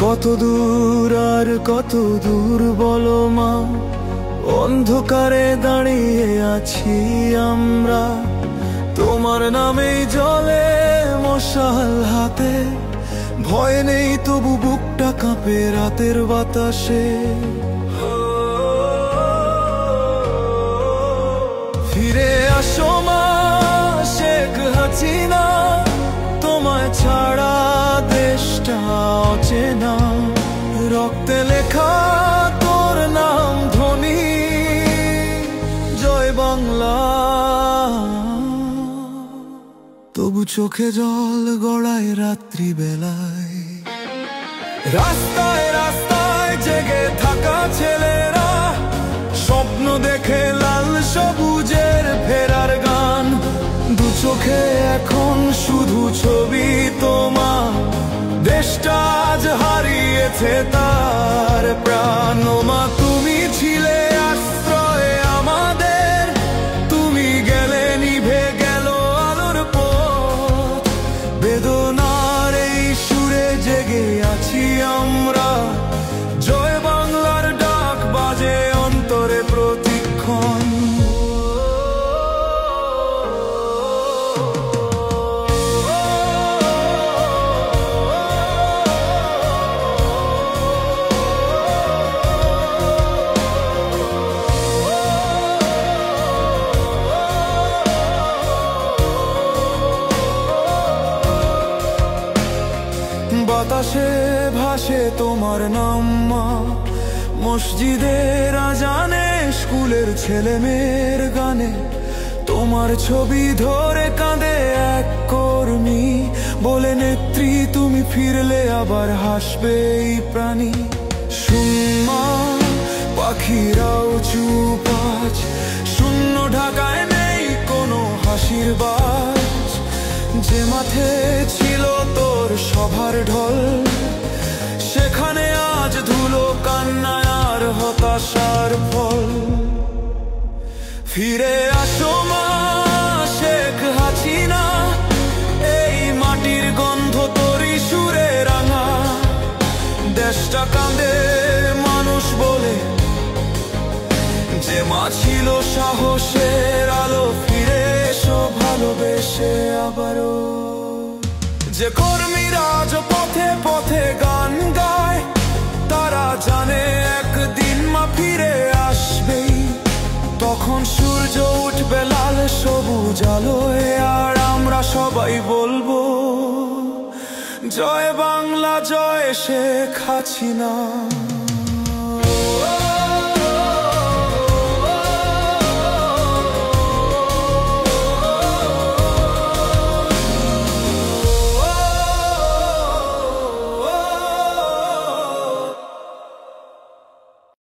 কত দূর আর কত দূর বলো মা, অন্ধকারে দাঁড়িয়ে আছি আমরা। তোমার নামেই জ্বলে মশাল হাতে, ভয় নেই তবু বুকটা কাঁপে রাতের বাতাসে। ফিরে আসো মা শেখ হাসিনা, তোমায় ছাড়া দেশটা অচেনা। রক্তে লেখা তোর নাম ধ্বনি, জয় বাংলা। তবু চোখে জল গড়ায় রাত্রি বেলায়। রাস্তায় রাস্তায় জেগে থাকা ছেলেরা স্বপ্ন দেখে লাল সবুজের ফেরার গান। দু চোখে এখন শুধু ছবি তোমার, দেশটা আজ হারিয়েছে তার প্রাণ। মা তুমি ছিলে আশ্রয় আমাদের, তুমি গেলে নিভে গেল আলোর পথ। বেদনার এই সুরে জেগে আছি আমরা, জয় বাংলার ডাক বাজে অন্তরে প্রতিক্ষণ। বাতাসে ভাসে তোমার নাম মা, মসজিদের আজানে স্কুলের ছেলে মেয়ের গানে। তোমার ছবি ধরে কাঁদে এক কর্মী, বলে নেত্রী তুমি ফিরলে আবার হাসবে এই প্রাণী। সুম্মা পাখিরাও চুপ আজ, শূন্য ঢাকায় নেই কোনো হাসির বাজ। যে মাঠে ছিল তোর সভার ঢল, সেখানে আজ ধুলো কান্না আর হতাশার ফল। ফিরে আসো মা শেখ হাসিনা, এই মাটির গন্ধ তোরই সুরে রাঙা। দেশটা কাঁদে মানুষ বলে, যে মা ছিল সাহসের আলো। ফিরে এসো ভালোবেসে আবারও। যে কর্মীরা পথে পথে গান গায়, তারা জানে একদিন মা ফিরে আসবেই। তখন সূর্য উঠবে লাল সবুজ আলোয়, আর আমরা সবাই বলবো জয় বাংলা, জয় শেখ হাসিনা।